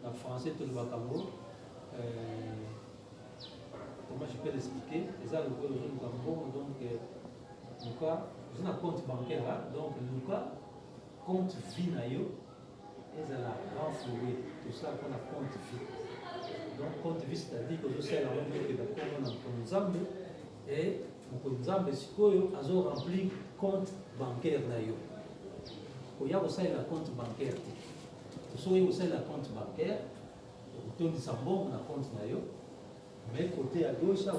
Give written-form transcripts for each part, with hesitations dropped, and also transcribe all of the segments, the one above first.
en français, tout le Bakambo. Comment je peux l'expliquer? C'est ça le Bakambo. Donc, Lucas, vous avez un compte bancaire là. Donc, Lucas, compte vie nayo, et ça l'a renfloué. Tout ça, qu'on a compte vie. Donc, compte vie, c'est-à-dire que vous avez la même chose que dans Nzambe. Et Nzambe, c'est quoi? Ils ont rempli compte bancaire nayo. Il y a aussi la compte bancaire. Il y a aussi la compte bancaire. Il y a aussi la compte bancaire. Mais côté à gauche, il y a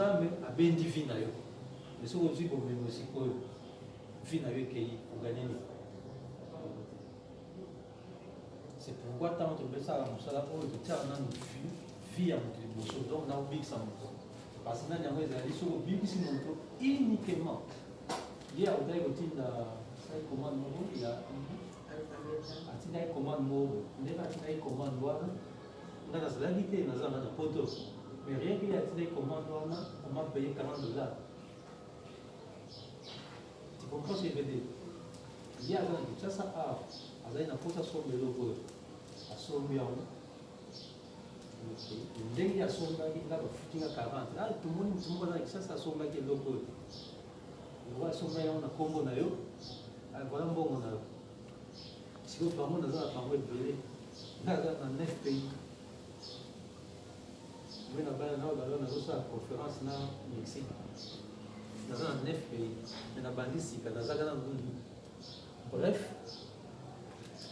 un bénéfice. Mais ce que vous avez aussi, c'est pourquoi tant de ça, vie à notre donc dans le big sam. Parce que nous avons des big uniquement. Il y a des commandes, il y a des commandes, des commandes, on a la salabilité, on a la photo. Mais rien qu'il y a des commandes, on m'a payé $40. Tu comprends ce que je veux dire? Il y a des ça a, il y a une photo sur le logo, à son mieux. Dès qu'il y a son bague, il a foutu à 40. Là, tout le monde a ça, ça son bague est logo. On voit son bague, on a combo nayo. Voilà un bon on a. Si vous parlez dans un parole belé, là, dans 9 pays. Nous avons une conférence dans le Mexique. Dans un 9 pays. Nous avons une ici, dans un bref,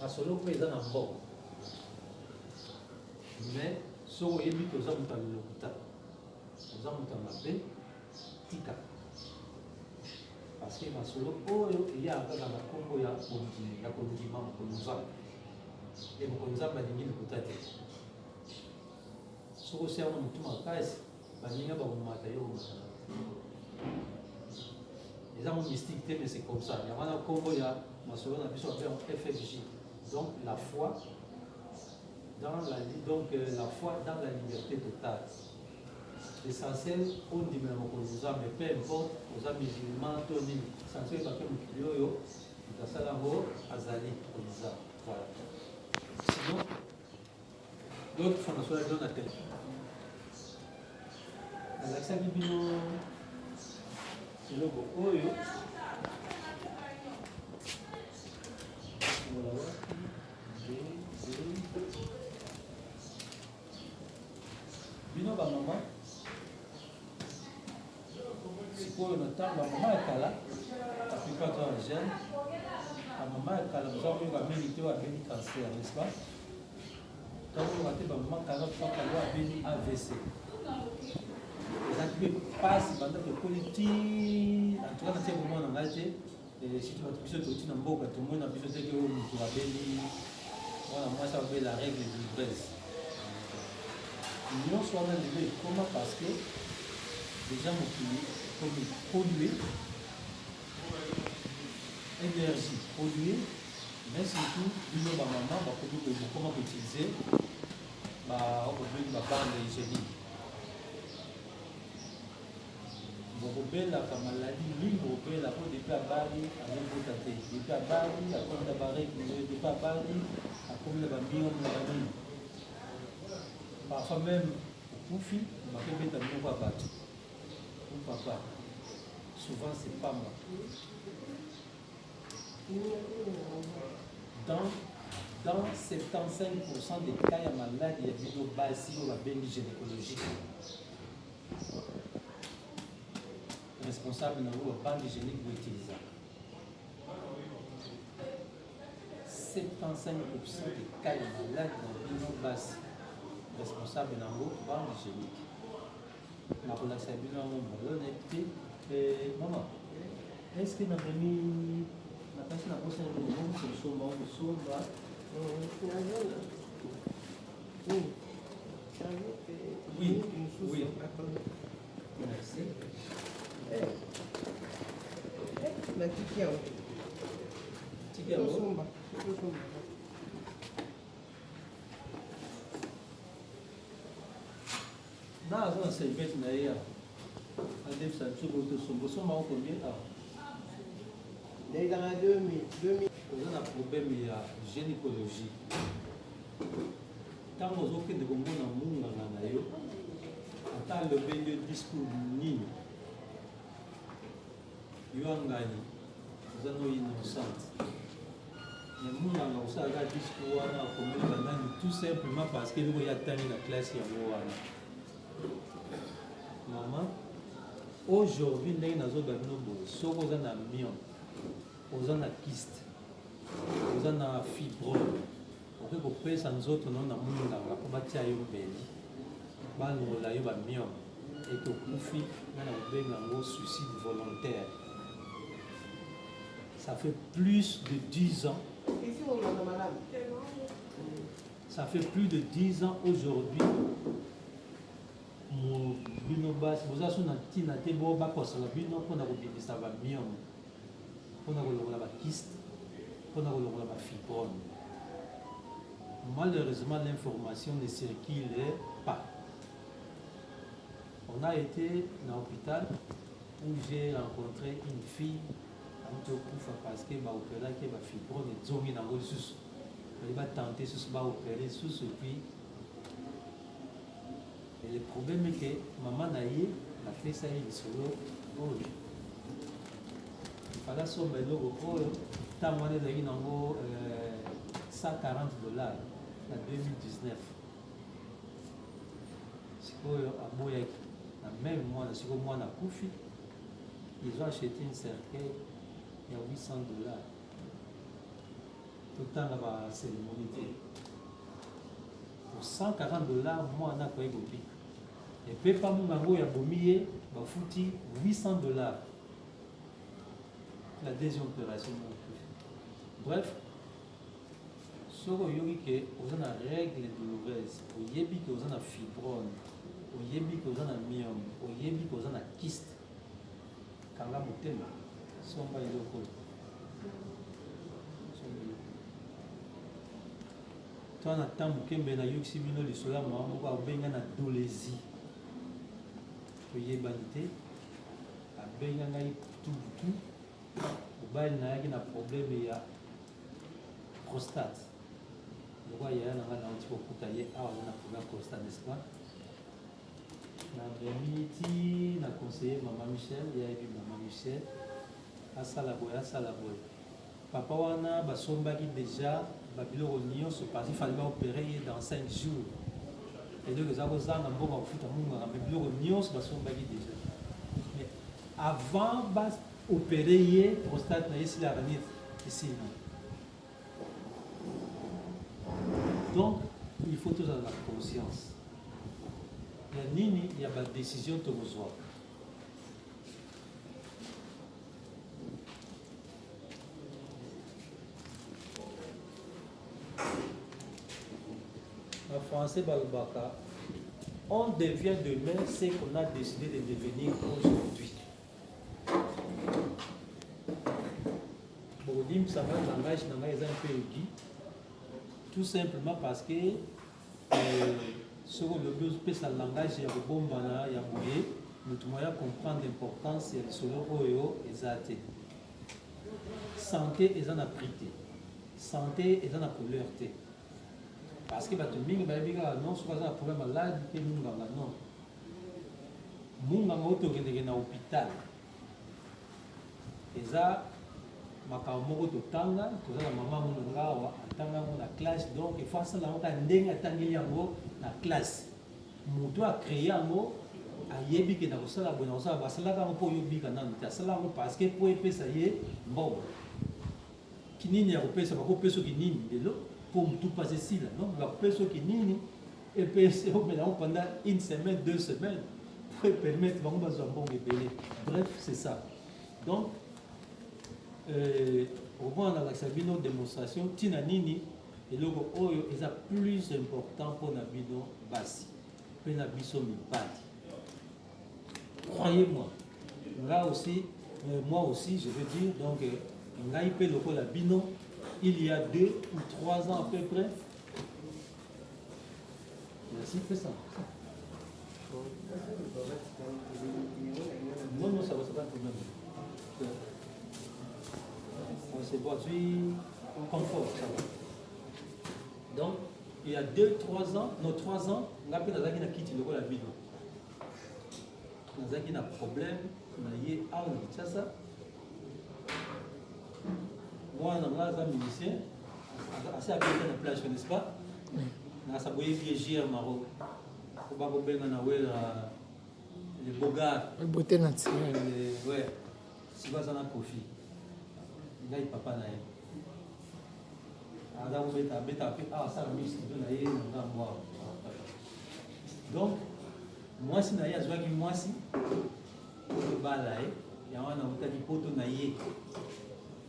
à ce moment où ils sont en bord. Mais, si vous avez mis aux hommes dans le locuta, aux hommes dans la paix, tika. Parce que dans ce moment il y a un peu de Congo, il y a un condiment pour nous hommes. Et pour nous hommes, il y a un locuta. Si vous avez un peu de caisse, il y a un peu de les hommes mystiques, mais c'est comme ça. Il y a un Congo, il y a un FFJ. Donc la foi dans la foi dans la liberté totale. L'essentiel, on dit même aux hommes, mais peu importe, aux hommes musulmans, Tony, l'essentiel est que nous crions, dans ça l'amour, Azali, voilà. Sinon, d'autres font la soirée dans la tête. Dans l'accès bibino, c'est le beau oyo. Voilà. Bino ba maman, c'est quoi le temps? La maman est là, la plupart des jeunes. La maman est là, nous avons eu un mérité ou un cancer, n'est-ce pas? Donc, on a été la maman qui a eu un AVC. Les activités passent pendant que politique, en tout cas, dans ce moment, on a été, si tu vas te pousser tout le monde, tout le monde a besoin de que tu vas bénir. Voilà, moi, ça va être la règle de l'ivresse. Nous sommes arrivés comment parce que les gens ont produit énergie, produire, mais surtout, nous avons comment utiliser la bande hygiénique. La maladie, la peau de Bali, à l'importante, de Bali, à comme la barrique, de Bali, à comme la bambine, parfois même, pour fille, on m'a fait mettre un nouveau battu. Pour papa. Souvent, c'est pas moi. Dans 75% des cas, il y a maladie, il y a une base ou la bénie gynécologique. Responsable de la bande hygiénique pour utiliser. 75% des cas de malades dans une base responsable de la bande hygiénique. La relation est honnêteté. Maman, est-ce que nous avons mis la personne à poser un moment sur le sombre? Oui, oui. Merci. La tikiao. Tikiao. Non, c'est bête d'ailleurs. Adep ça tu veux sombre sombre combien là? Il y a 2000. On a un problème il y a gynécologie. ntango ozokende komona munganga na yo ata alobeli yo discours nini yo angani oza no innocente mais munganga osalaka discours wana akomeli banani tout simplement parce que eloko yatani na classe yango wana mama aujourd'hui ndenge nazoba bino boye soki oza na mion oza na kyste oza na fibrome okoki kopesa nzoto nao na munganga mpo batia yo mbeli balongola yo bamion eke okufi nga na kobenga yango suicide volontaire. Ça fait plus de 10 ans. Ici, on a madame. Ça fait plus de 10 ans aujourd'hui. Bino basi boza so na tina te bo bakosala bino mpona kobimisa bamion mpona kolongola bakiste mpona kolongola bafibrome. Malheureusement, l'information ne circule pas. On a été dans l'hôpital où j'ai rencontré une fille parce que m'a opéré qui va fibrome et zongi dans le sous. Elle va tenter sous va opérer sous et puis et le problème est que maman naïe a fait ça il solo. Il fallait sauver le repos. Tant on est dans 140 $. En 2019. C'est quoi à Boyac, même moi, c'est comme moi, Koufi, ils ont acheté un cercueil, il y a 800 $. Tout le temps, là-bas, c'est l'immunité. Pour 140 $, moi, on a quoi égopique. Et puis, pas mon mango, il y a boumillé, il a foutu 800 $. La deuxième opération. Bref. Soko yogi ke oza na règle douloureuse, oyebi ke oza na fibrome, oyebi ke oza na myome, oyebi ke oza na kyste. Kanga motema, somba eloko. Toi na temps mokembe na yoki bino lisolo ya mama moko abenga na dolésie. Oyebani te, abenga ngai tubutu, mobali na yaki na problème ya prostate. Pourquoi il y a un petit peu de temps, on a trouvé un constat, n'est-ce pas? On a conseillé Maman Michel, il y a eu Maman Michel, à Salaboy. Papa, on a déjà, Babylon Union, ce parti, il fallait opérer dans 5 jours. Et donc, les arrosants, on a beaucoup de foot, Babylon Union, ce parti déjà. Mais avant d'opérer, prostate, ici, la ranite, ici. Donc, il faut tous avoir la conscience. Il y a une décision de vous voir. En français, Balbaka, on devient demain ce qu'on a décidé de devenir aujourd'hui. Bon, ça va dans langage, dans un peu aigu. Tout simplement parce que ce que le langage, il y a un bon bana, il y a bouillé, nous devons comprendre l'importance de ce que santé est en aprité. Santé est en couleur. Parce que tu as non, ce un problème malade, et nous non. Nous avons un hôpital. Et ça, makamoko totanga tozala mama munga awa atanga na classe donc il faut ça la ndenge atangeli yango na classe mutu a créé yango ayebi ke na kosala bona kosala basalaka ngo po yobika nanu te asala ngo parce que po epesa ye mbongo kinini ya kopesa bakopesa kinini lelo po mutu passe sila donc bakopesa kinini epesa omela ngo pendant une semaine 2 semaines pour permettre bango bazwa mbongo ebele. Bref, c'est ça. Donc au moins dans la démonstration, tina nini et le oyo est plus important pour la bino basi, pour la biso mibali. Croyez-moi, là aussi, moi aussi, je veux dire, donc, on a eu le la bino il y a 2 ou 3 ans à peu près. Merci, fais ça. Non, non, ça va, c'est pas un problème. On s'est produit en confort, ça va. Donc, il y a 2-3 ans, non 3 ans, on a pu nazaki na kiti lokola bino. Nazaki na problème, na ye awa na Kinshasa. Moi, on a un musicien, assez habitué na plage, n'est-ce pas? Na saboye viégier Maroc. Faut pas qu'on na les beaux gars. La beauté naturelle. Ouais. Si vous avez un profit. Il y a papa na ye. Donc, moi si na ye azwaki mwasi bala ya wana mutaki poto na ye.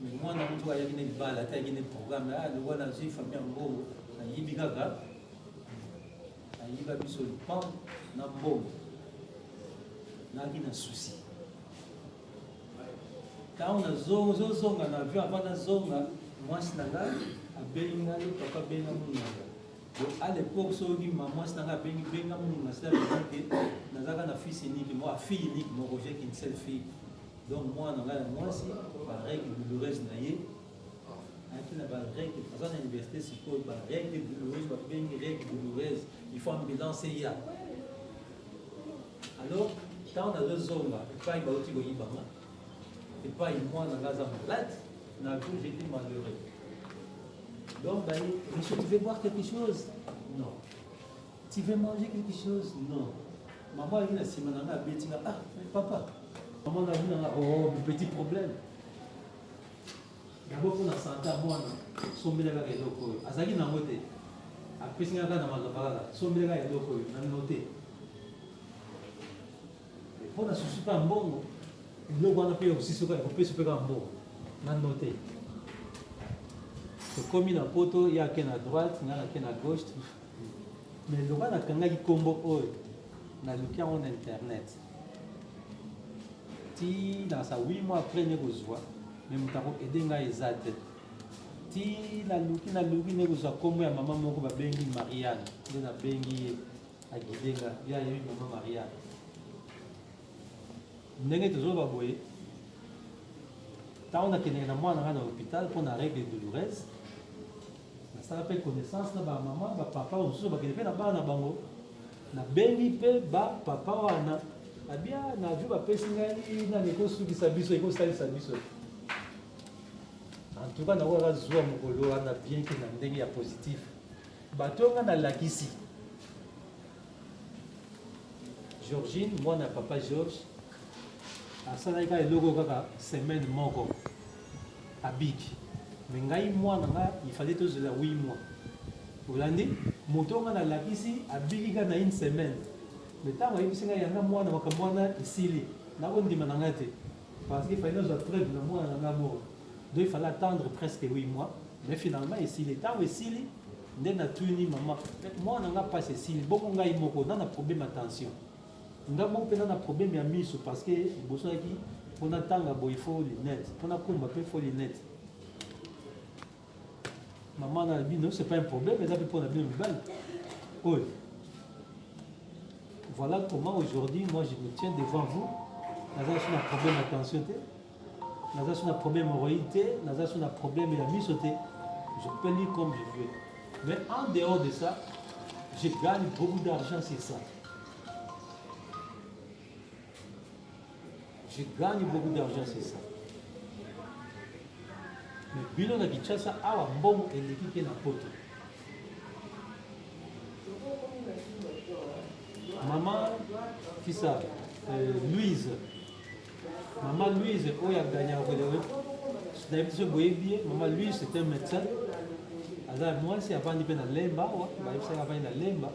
Mais moi na mtu ayaki na bala ataki na programme le wana zui famille ngo na yibi kaka. Ayiba biso le pan na mbongo. Naki na souci. Quand on a zonga na vu avant na zonga mwasi na nga abengi ngai papa benga munanga. Donc à l'époque soki maman nanga benga munanga c'est que nazaka na fils unique moi fille unique mon Roger qui une seule fille. Donc moi nanga mwasi ba règle douloureuse na ye. Qui n'a pas règle parce que l'université c'est quoi ba règle douloureuse ba bengi règle douloureuse il faut ambulancer ya. Alors quand on a deux zonga pas il va aussi goyi bama. Et pas moi dans la malade, n'a plus j'étais malheureux. Donc, ben, monsieur, tu veux boire quelque chose? Non. Tu veux manger quelque chose? Non. Maman a dit à Simon, ah, mais papa, maman a dit, oh, petit problème. D'abord, pour la santé, moi, son mélaga est loco. Azaki n'a noté. Après, c'est un gars dans ma cabane, son mélaga est loco, n'a noté. Pour la souci pas bon. Le roi n'a pas aussi ce qu'on peut se faire en bon. On a noté. Comme il y a un poteau, il y a qu'un à droite, il y a qu'un à gauche. Mais le roi n'a qu'un qui combo haut. On a le cas en internet. Si dans sa 8 mois après, nous avons même temps aider à Ezate. Si la luki na luki nous avons comme ya maman moko ba bengi Marianne, na bengi a Gidenga, il y a eu maman Marianne. Ndenge tozoba boye tant on a kene na mwana na hôpital pour na règle douloureuse ça appelle connaissance na ba maman ba papa osusu ba kene pe na ba na bango na bengi pe ba papa wana abia na vu ba pesi ngali na neko suki sabiso eko sali sabiso en tout cas na wala zuwa mokolo na bien que na ndenge ya positif batonga na lakisi Georgine moi na papa Georges asalaka eloko kaka semaine moko abiki mais ngai mwana nga il fallait tozela 8 mois olandi moto nga nalakisi abiki kaka na une semaine mais ntango ayebisi ngai yanga mwana makambo wana esili nakondima na ngai te parce qu'il fallait nazwa preuve na mwana na nga moko donc il fallait attendre presque 8 mois mais finalement esili ntango esili nde natuni mama mwana nga mpasi esili bongo ngai moko na problème ya tension nga moko mpe na problème ya miso parce que liboso yaki mpona ntanga boye il faut lunette mpona komba mpe faut lunette maman na bino c'est pas un problème eza mpe mpona bino mibali oyo voilà comment aujourd'hui moi je me tiens devant vous naza so na problème ya tension te naza so na problème hémorroïde te naza so na problème ya miso te je peux lire comme je veux mais en dehors de ça je gagne beaucoup d'argent c'est ça. Je gagne beaucoup d'argent, c'est ça. Mais bilo na Kinshasa, awa mbongo eleki ke na poto. Maman, qui ça? Louise. Maman Louise, où il a gagné à Rodéo. Maman Louise, c'était un médecin. Alors moi, c'est avant de faire la lemba, c'est avant de la lemba.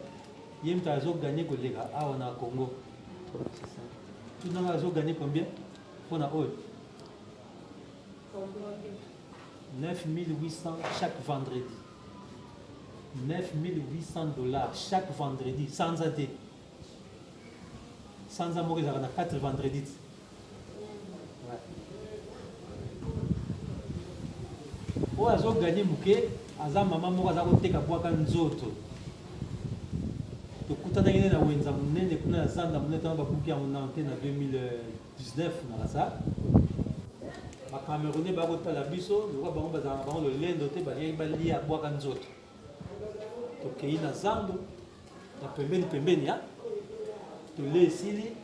Il y a un gagné collègue à Congo. C'est ça. Tu n'as pas gagné combien? On a 9800 chaque vendredi. 9800 $ chaque vendredi, sans athée. Sans amour, ils ont 4 vendredis. Ouais. On a gagné Mouké, Aza maman moko aza koteka bwaka nzoto. Tokutana ngene na wenza munene kuna ya zanda munene tamba babuki ya monante na 2019 na ça. Ba Camerounais ba kotala biso, lokwa bango bazana bango le lendo te ba yeba lia bwaka nzoto. tokei na zando na pembeni ya tole esili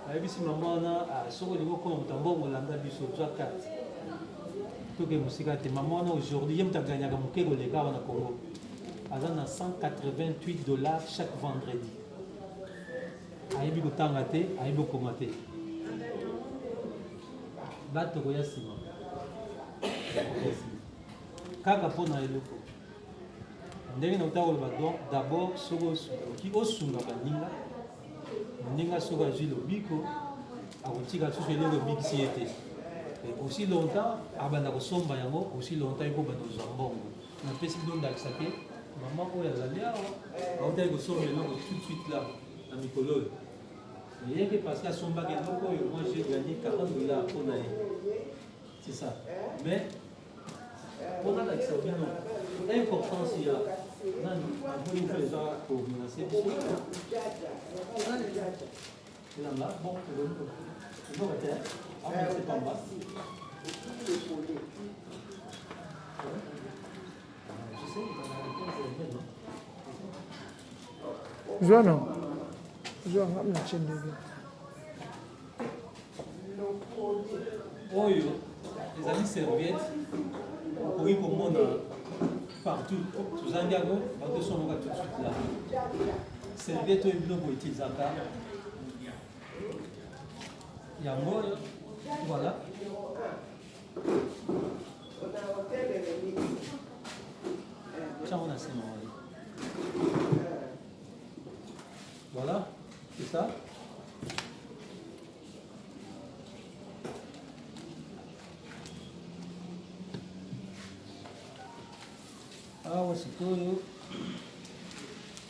ayebisi mama wana soki olingi okoma moto mbongo olanda biso zwa karte toke mosika te mama wana aujourd'hui ye moto aganyaka moke koleka awa na Congo aza na $188 chaque vendredi ayebi kotanga te ayebi kokoma te bato koya nsima kaka mpona eloko ndenge na kotaka koloba donc d'abord soki osunga baninga soki azwi lobiko akotika susu eloko ebikisi ye te aussi longtemps abanda kosomba yango aussi longtemps ekobanda kozwa mbongo napesi bino ndakisa te mama oyo azali awa aotaki kosomba eloko tout de suite là na mikolo oyo yeke parce que asombaki eloko oyo moi j'ai gagné $40 mpona ye c'est ça mais mpona lakisa bino importance ya nani amoni mpe eza komenase biso elanga bon eloko te amonase pamba Joa não. Joa, vamos na chaîne de vie. Oyo, ezali serviette okoki komona partout tozangi yango batesomoka tout de suite là serviette oyo biloko etilisaka yango oyo voilà tiango na nsima oyo voilà c'est ça. Ah ouais,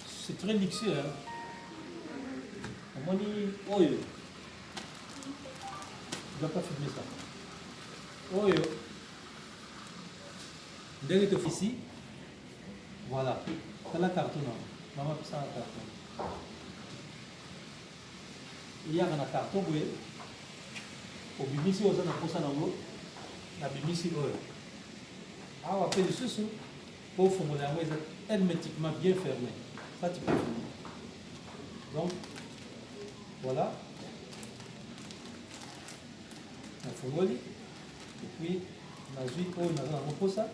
c'est très luxueux. Hein? On dit, oh yo, je ne dois pas filmer ça. Oh yo, dès que tu ici, voilà, tu as la carton. Maman, tu as la carton. Il y a un carton, oui. Au bimisi, on a un poisson dans l'eau. La bimisi, oui. Ah, on appelle le sous. Pour formuler hermétiquement bien fermé. Ça, tu peux finir. Donc, voilà. On formule. Et puis, on a vu on a un ça.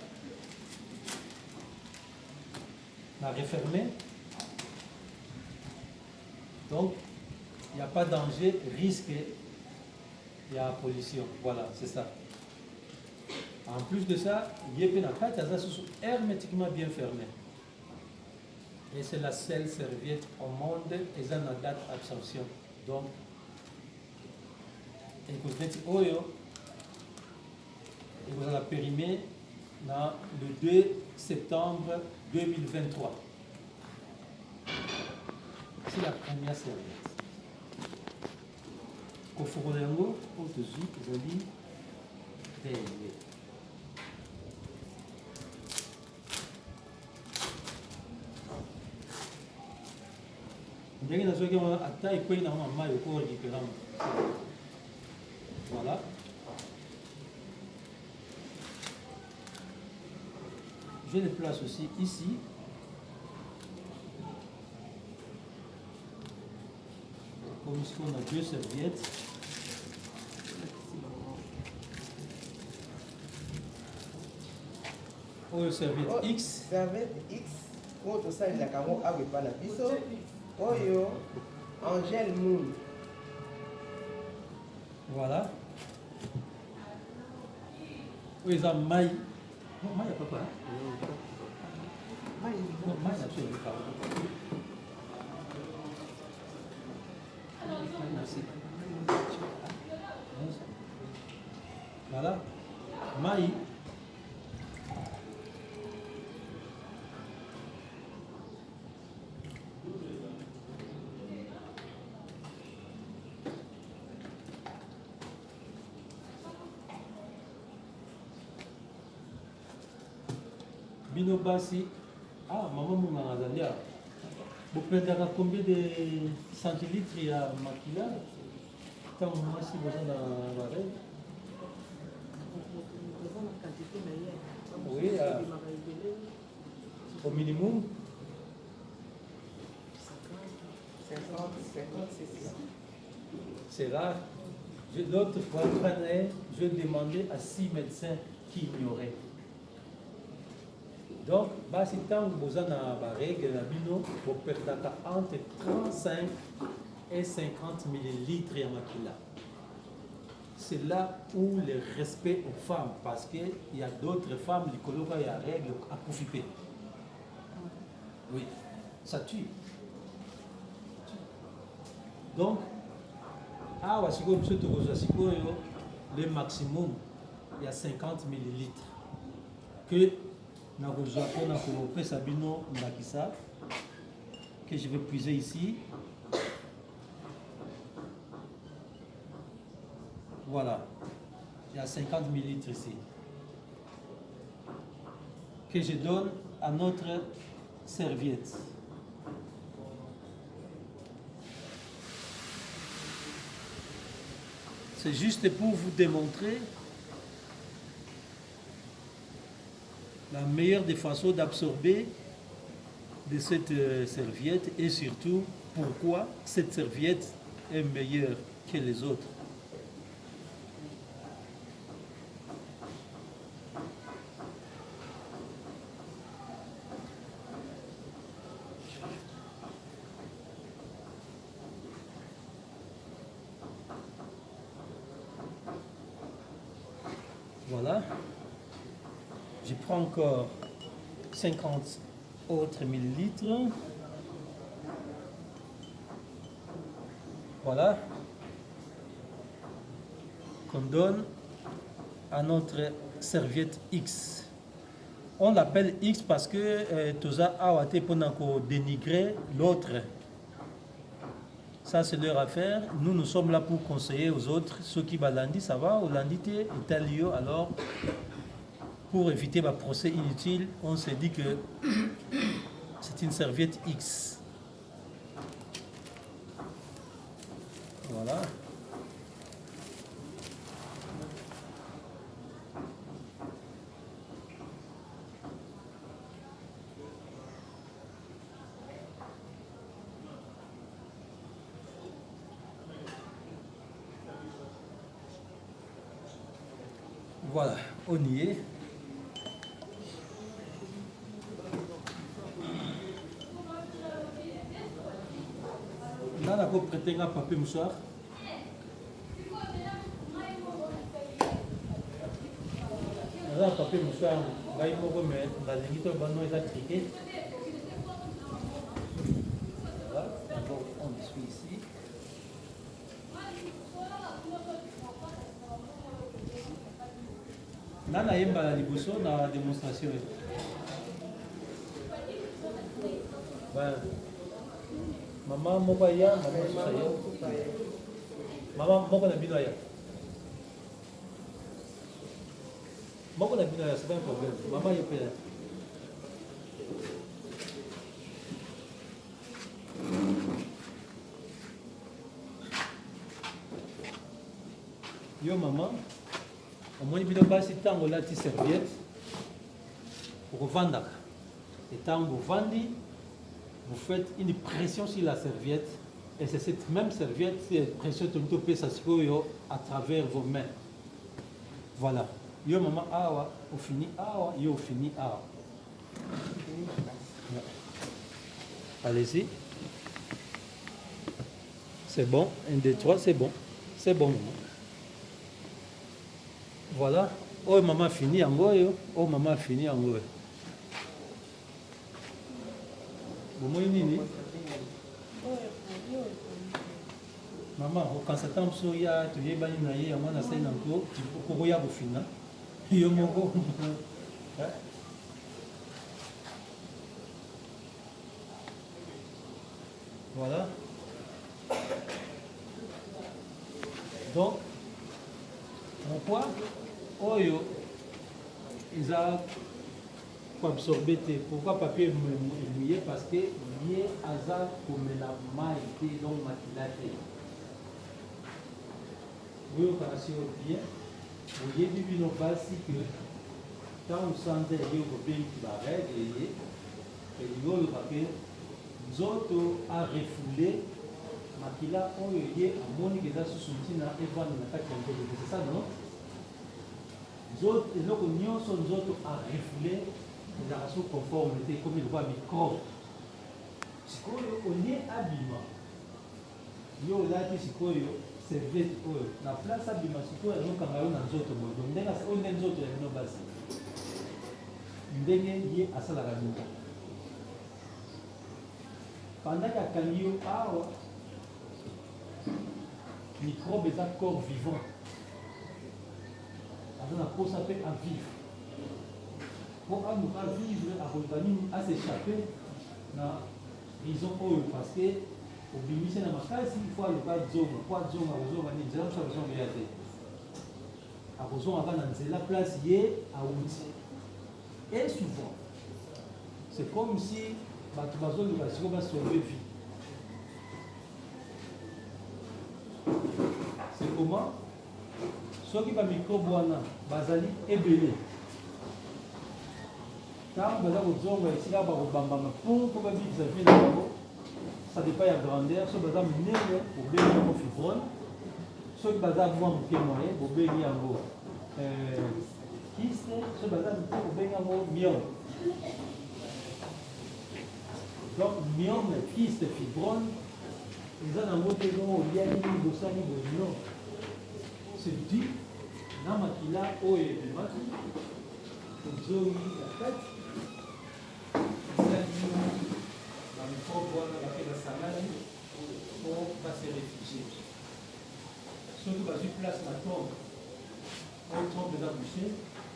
On a refermé. Donc, il n'y a pas de danger, risque, il y a pollution. Voilà, c'est ça. En plus de ça, il y a hermétiquement bien fermé. Et c'est la seule serviette au monde et ça n'a date d'absorption. Donc, écoutez, Oyo, et vous allez périmé le 2 septembre 2023. C'est la première serviette. Kofuronengo, Otozu, Zali, Téné. Voilà. Je les place aussi ici. Comme ici on a deux serviettes. Oh, serviette X. Serviette X. Contre ça, il a quand même pas la biseau. Oyo, Angèle Moon. Voilà. Oui, ils ont maille. Non, maille, il n'y a pas quoi. Maille, absolument pas. Merci. Voilà. Maille. Basi, maman m'a dit, vous prenez combien de centilitres il y a maquillage? Tant moi si vous avez la règle. Oui, au minimum. C'est rare. L'autre fois, je demandais à 6 médecins qui ignoraient. Donc, si vous avez une règle, vous perdez entre 35 et 50 millilitres de maquilla. C'est là où le respect aux femmes, parce qu'il y a d'autres femmes qui ont des règles à profiter. Oui, ça tue. Donc, le maximum, il y a 50 millilitres. Que que je vais puiser ici. Voilà, il y a 50 millilitres ici. Que je donne à notre serviette. C'est juste pour vous démontrer la meilleure des façons d'absorber de cette serviette et surtout pourquoi cette serviette est meilleure que les autres. Voilà. Je prends encore 50 autres millilitres. Voilà. Qu'on donne à notre serviette X. On l'appelle X parce que Toza a été pour dénigrer l'autre. Ça, c'est leur affaire. Nous sommes là pour conseiller aux autres. Ceux qui lundi, ça va. Au lundi, est un lieu. Alors, pour éviter un procès inutile, on s'est dit que c'est une serviette X. Voilà. Voilà, on y est. Là, on a prêté un papier mouchoir. Là, un papier mouchoir, là, il faut remettre dans les litres, il va triquer. Voilà, donc on essuie ici. Là, on a une liboso dans la démonstration. Maman, mon père, maman, mon père, c'est pas un problème. Maman, il peut. Yo, maman, au moins, il y a pas si tant de serviette pour vendre. Et tant que vous vendez, vous faites une pression sur la serviette. Et c'est cette même serviette, cette pression à travers vos mains. Voilà. Yo maman, awa, au fini, awa, yo fini, awa. Allez-y. C'est bon. 1, 2, 3, c'est bon. C'est bon, maman. Voilà. Oh, maman fini en go, yo. Oh, maman fini en go. Bon, nini. Maman, quand ça tombe sur ya, tu viens bani na ye, moi na sai na ko, tu peux ko ya bofina. Yo moko. Voilà. Donc, pourquoi Oyo, ils ont absorbé. Pourquoi papier est mouillé? Parce que lié à ça comme la maille donc maquillage. Vous connaissez bien. Vous avez vu nos bases que quand vous sentez que vous avez une règle, et vous le papier, nous autres à refouler makila oyo ye amoni eza susu ntina evandi na kati ya nzoto te c'est ça non nzoto eloko nyonso nzoto arefule ezalaka so conforme te ekomi lokwa microbe sikoyo olie abima yo olati sikoyo serviette oyo na place abima sikoyo azokanga yo na nzoto boye donc ndenge oyo nde nzoto ya bino basi ndenge ye asalaka nini pendant akangi yo awa microbe eza corps vivant aza na posa mpe avivre po aluka vivre akoyeba nini aséchappe na prison oyo parce que obimise na makasi ifo aluka zonga po azonga akozonga nini nzela mosu akozonga ya te akozonga kaka na nzela place ye awuti et souvent c'est comme si bato bazoluka siko basauve vie c'est comment soki bamicrobe wana bazali ebele ntango baza kozonga esika bakobambama mpo babikisa vie na bango ça dépend ya grandeur soki baza minene bobengi yango fibrone soki baza mwa moke moye bobengi yango kyste soki baza moke bobengi yango myome donc myome kyste fibrone eza nango te dongo oliani bosani boye non c'est dit na makila oyo ebimaki ozongi na kati ezali bamicrobe wana bape basangani po base réfugie soki bazwi place na tombe oyo tombe eza bouché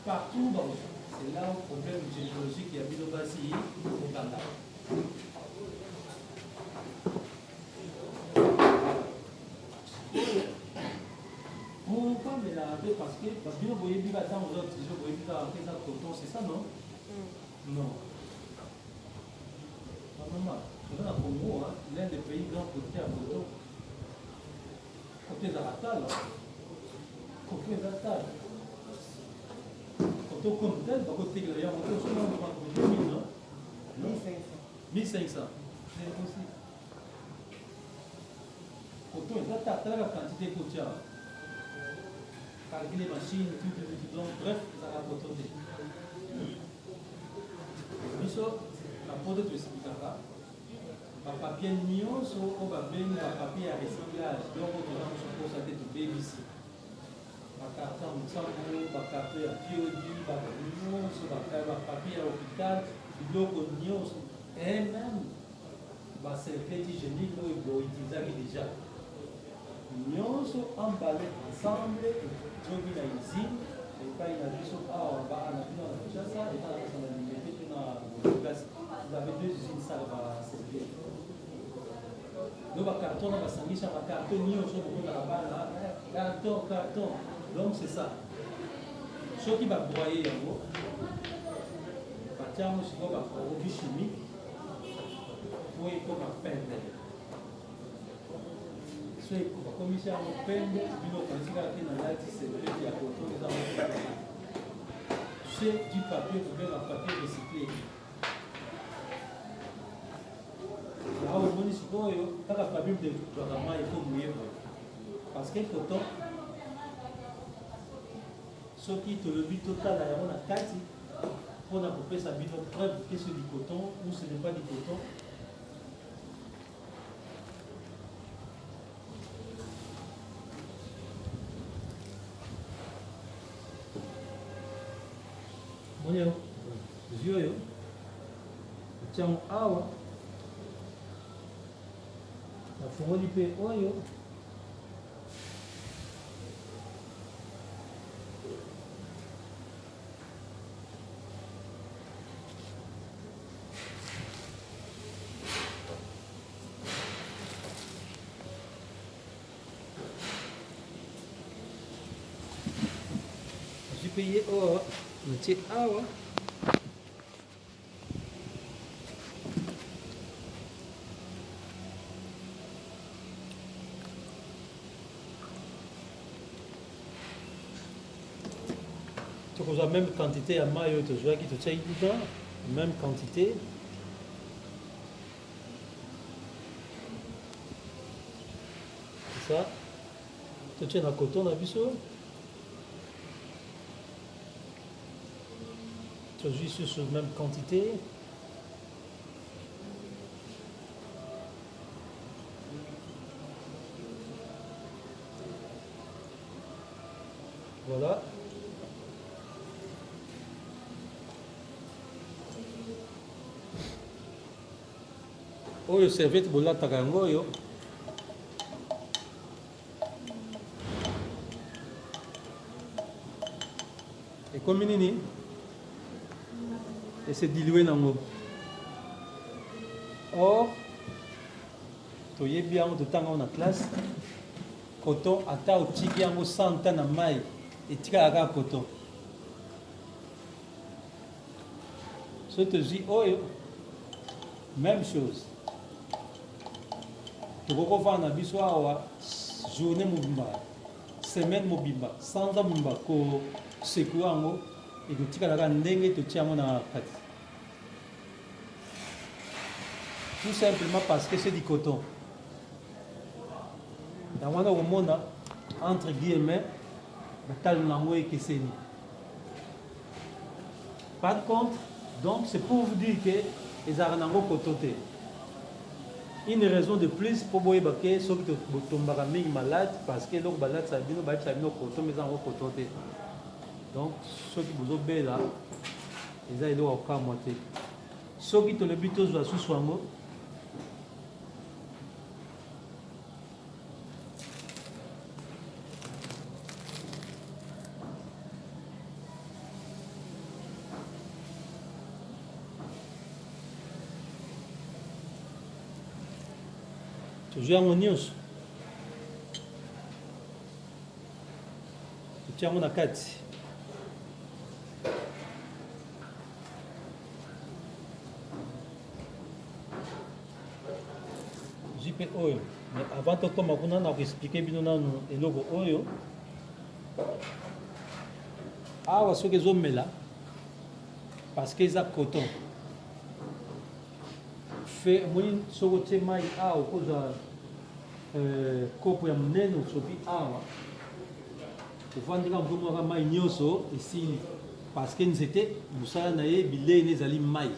partout baozo c'est là où problème généalogique ya bino basi okanda pourquoi mélanger parce que bino boyebi batango oza utilize boyebi kaka eza coton c'est ça non non maman toza na Congo l'un des pays grand producteur ya coton coton ezaka tala coton eza tala coton comme tel bakotekela yango te osomaakoproduit 1000 non 1500 c'est aussi coton eza tala talaka quantité kotia calculer machine tout donc bref ezaka coton te biso na poto toexplikaka bapapier nyonso oyo babengi bapapier ya recyclage donc toza mosu mposa te tobebisi bakarton ya mosango bakarton ya piodi nyonso bapapier ya hôpital biloko nyonso et même baserviette hygiénique oyo boutilisaki déjà nyonso emballé ensemble zogi na usine epai na biso awa baana bino na kinshasa eta na kasa na liberté to na place vous avez deux usines sala baserviette do bacarton na basangisa bacarton nyonso bokonaka bana carton donc c'est ça soki babroye yango batia yango sikoyo baproduit chimique po ekoma pembe so bakomisi yango pembe bino okanisi kaka te na lati serviette ya coton eza c'est du papier tobenga papier recyclé awa omoni sikoyo kaka papier mdezwaka mai ekomuye boye parce que coton soki tolobi totala yango na kati mpona kopesa bino preuve que c'est du coton ou ce n'est pas du coton moneo zwi oyo otiango awa nafungoli mpe oyo azwi mpe ye oyo natie awa tokozwa même quantité ya mai oyo tozwaki totiaki dedans même quantité ça. Tu tiens la coton, la biseau. Tu as juste sur la même quantité. Voilà. Oyo serviette bolataka yango oyo. Ekomi nini? Et c'est dilué nango. Or, toyebi yango totanga na classe. Coton ata otiki yango 100 ans na mai etikala coton. Ce te dit oyo même chose. Tokoko vana biso awa journée mobimba, semaine mobimba, 100 ans mobimba ko seku yango et totikala ndenge totia yango na kati. Tout simplement parce que c'est du coton. Dans mon monde, entre guillemets, par contre, donc c'est pour vous dire que les aranango kotote. Une raison de plus pour vous dire que ceux qui sont malades, parce que les malades ça vient de coton, mais en kotote. Donc ceux qui vous obéissent là, ils ont au cas moitié. Ceux qui ont le but de sous soin. Toujours en news. Tu as mon akati. JP oil. Mais avant de commencer, on a expliqué bien le logo oil. Ah, ce que ont mis là, parce qu'ils ont coton. Fait moi sur le thème ah au cause copo ya munene sopi awa kovandika mvumaka mai nyonso esili parce que nzete mosala na ye bilei ezali mai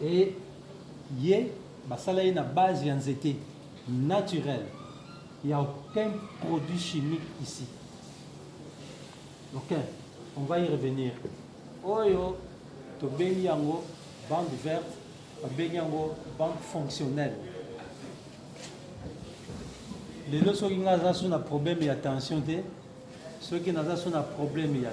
et ye basala ye na base ya nzete naturel. Il n'y a aucun produit chimique ici, aucun. On va y revenir. Oyo tobengi yango bande verte, tobengi yango bande fonctionnelle. Les gens qui ont un problème et attention, ceux qui ont un problème et